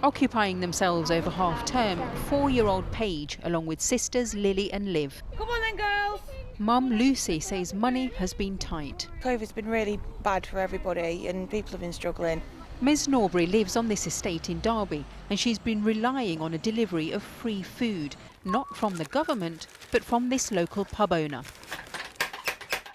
Occupying themselves over half-term, 4-year-old Paige, along with sisters Lily and Liv. Come on then, girls. Mum Lucy says money has been tight. COVID's been really bad for everybody and people have been struggling. Ms Norbury lives on this estate in Derby and she's been relying on a delivery of free food, not from the government, but from this local pub owner.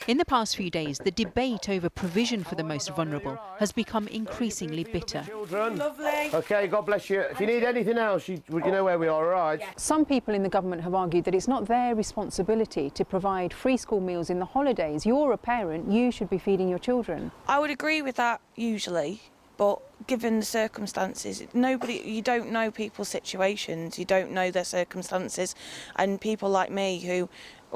In the past few days, the debate over provision for the most vulnerable has become increasingly bitter. Lovely. OK, God bless you. If you need anything else, you know where we are, all right? Some people in the government have argued that it's not their responsibility to provide free school meals in the holidays. You're a parent, you should be feeding your children. I would agree with that usually, but given the circumstances, you don't know people's situations, you don't know their circumstances, and people like me who,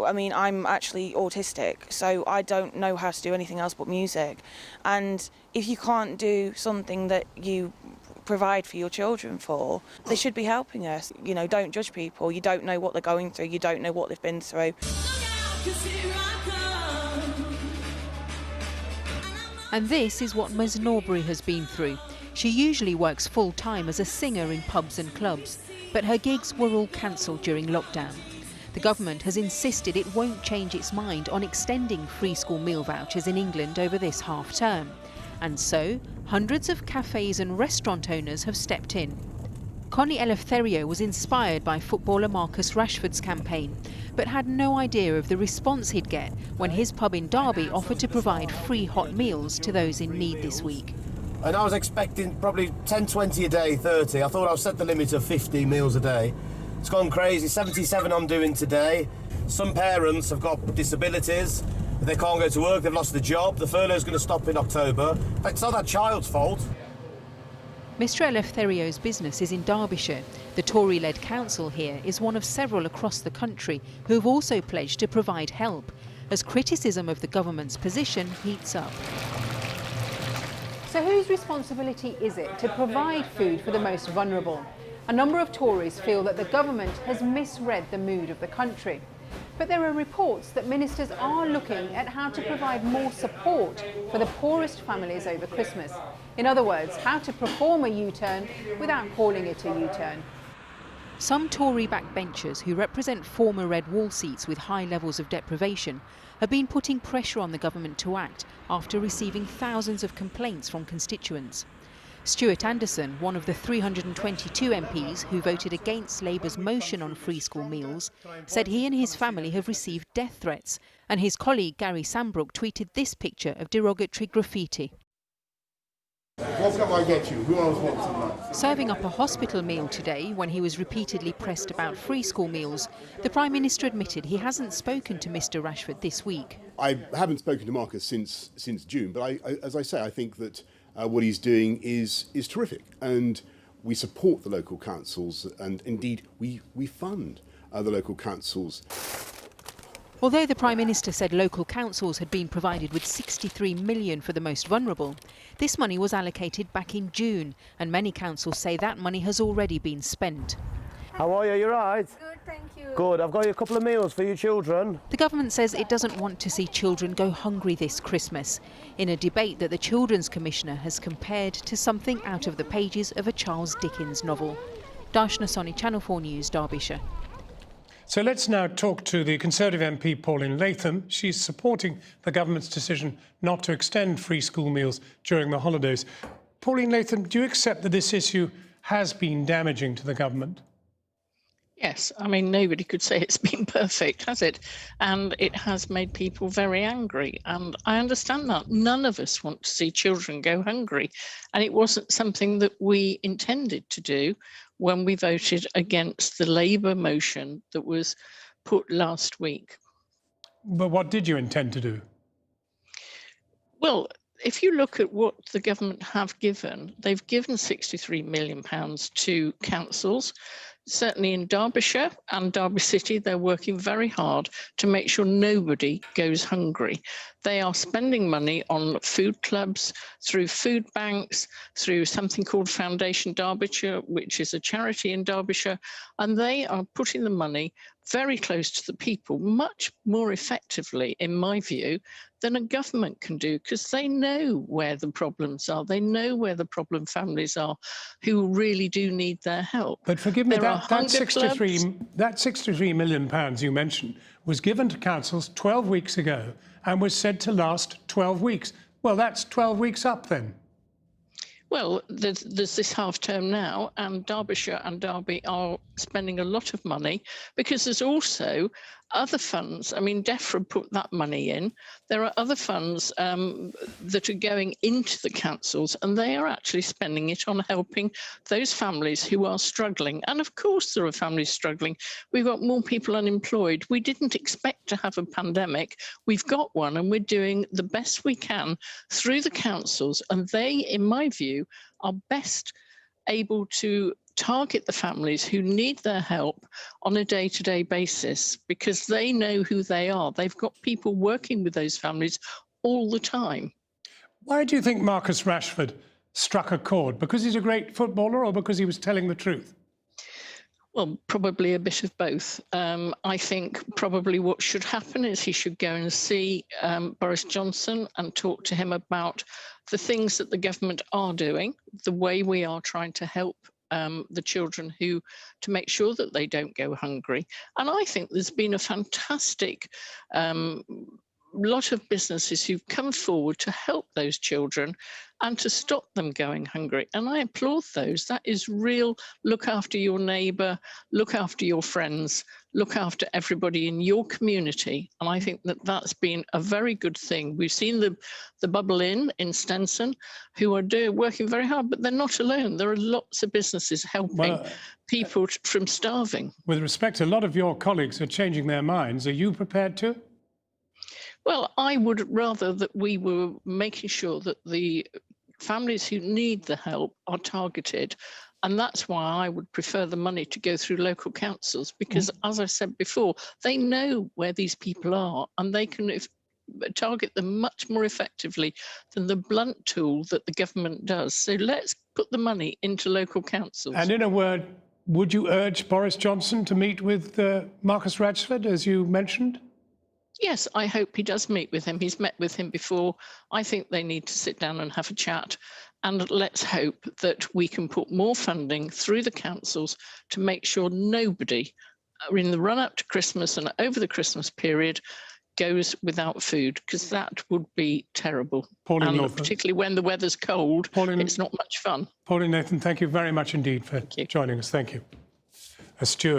I mean, I'm actually autistic, so I don't know how to do anything else but music. And if you can't do something that you provide for your children for, they should be helping us. You know, don't judge people. You don't know what they're going through. You don't know what they've been through. And this is what Ms Norbury has been through. She usually works full-time as a singer in pubs and clubs, but her gigs were all cancelled during lockdown. The government has insisted it won't change its mind on extending free school meal vouchers in England over this half-term. And so, hundreds of cafes and restaurant owners have stepped in. Connie Eleftherio was inspired by footballer Marcus Rashford's campaign, but had no idea of the response he'd get when his pub in Derby offered to provide free hot meals to those in need this week. And I was expecting probably 10, 20 a day, 30. I thought I'd set the limit of 50 meals a day. It's gone crazy. 77 I'm doing today. Some parents have got disabilities. They can't go to work, they've lost their job. The furlough's going to stop in October. In fact, it's not that child's fault. Mr Eleftheriou's business is in Derbyshire. The Tory-led council here is one of several across the country who have also pledged to provide help, as criticism of the government's position heats up. So whose responsibility is it to provide food for the most vulnerable? A number of Tories feel that the government has misread the mood of the country. But there are reports that ministers are looking at how to provide more support for the poorest families over Christmas. In other words, how to perform a U-turn without calling it a U-turn. Some Tory backbenchers who represent former Red Wall seats with high levels of deprivation have been putting pressure on the government to act after receiving thousands of complaints from constituents. Stuart Anderson, one of the 322 MPs who voted against Labour's motion on free school meals, said he and his family have received death threats, and his colleague Gary Sambrook tweeted this picture of derogatory graffiti. What can I get you? Who else wants it? Serving up a hospital meal today when he was repeatedly pressed about free school meals, the Prime Minister admitted he hasn't spoken to Mr Rashford this week. I haven't spoken to Marcus since June, but as I say, I think that what he's doing is terrific, and we support the local councils, and indeed we fund the local councils. Although the Prime Minister said local councils had been provided with £63 million for the most vulnerable, this money was allocated back in June, and many councils say that money has already been spent. How are you? You right? Good, thank you. Good. I've got you a couple of meals for your children. The government says it doesn't want to see children go hungry this Christmas, in a debate that the Children's Commissioner has compared to something out of the pages of a Charles Dickens novel. Darshna Soni, Channel 4 News, Derbyshire. So let's now talk to the Conservative MP Pauline Latham. She's supporting the government's decision not to extend free school meals during the holidays. Pauline Latham, do you accept that this issue has been damaging to the government? Yes, I mean, nobody could say it's been perfect, has it? And it has made people very angry. And I understand that. None of us want to see children go hungry. And it wasn't something that we intended to do when we voted against the Labour motion that was put last week. But what did you intend to do? Well, if you look at what the government have given, they've given £63 million to councils. Certainly in Derbyshire and Derby City, they're working very hard to make sure nobody goes hungry. They are spending money on food clubs, through food banks, through something called Foundation Derbyshire, which is a charity in Derbyshire, and they are putting the money very close to the people, much more effectively, in my view, than a government can do, because they know where the problems are. They know where the problem families are who really do need their help. But forgive me, There are that hunger 63 million pounds you mentioned was given to councils 12 weeks ago and was said to last 12 weeks. Well, that's 12 weeks up then. Well, there's this half term now, and Derbyshire and Derby are spending a lot of money because there's also other funds. I mean, DEFRA put that money in. There are other funds that are going into the councils, and they are actually spending it on helping those families who are struggling. And of course, there are families struggling. We've got more people unemployed. We didn't expect to have a pandemic. We've got one, and we're doing the best we can through the councils. And they, in my view, are best able to target the families who need their help on a day-to-day basis, because they know who they are. They've got people working with those families all the time. Why do you think Marcus Rashford struck a chord? Because he's a great footballer, or because he was telling the truth? Well, probably a bit of both. I think probably what should happen is he should go and see Boris Johnson and talk to him about the things that the government are doing, the way we are trying to help the children to make sure that they don't go hungry. And I think there's been a fantastic lot of businesses who've come forward to help those children and to stop them going hungry. And I applaud those. That is real look after your neighbour, look after your friends, look after everybody in your community. And I think that that's been a very good thing. We've seen the Bubble Inn in Stenson, who are working very hard, but they're not alone. There are lots of businesses helping people from starving. With respect, a lot of your colleagues are changing their minds. Are you prepared to? Well, I would rather that we were making sure that the families who need the help are targeted. And that's why I would prefer the money to go through local councils, because, as I said before, they know where these people are and they can target them much more effectively than the blunt tool that the government does. So let's put the money into local councils. And in a word, would you urge Boris Johnson to meet with Marcus Rashford, as you mentioned? Yes, I hope he does meet with him. He's met with him before. I think they need to sit down and have a chat. And let's hope that we can put more funding through the councils to make sure nobody in the run up to Christmas and over the Christmas period goes without food, because that would be terrible. Pauline and particularly when the weather's cold, it's not much fun. Pauline Nathan, thank you very much indeed for joining us. Thank you. Stuart.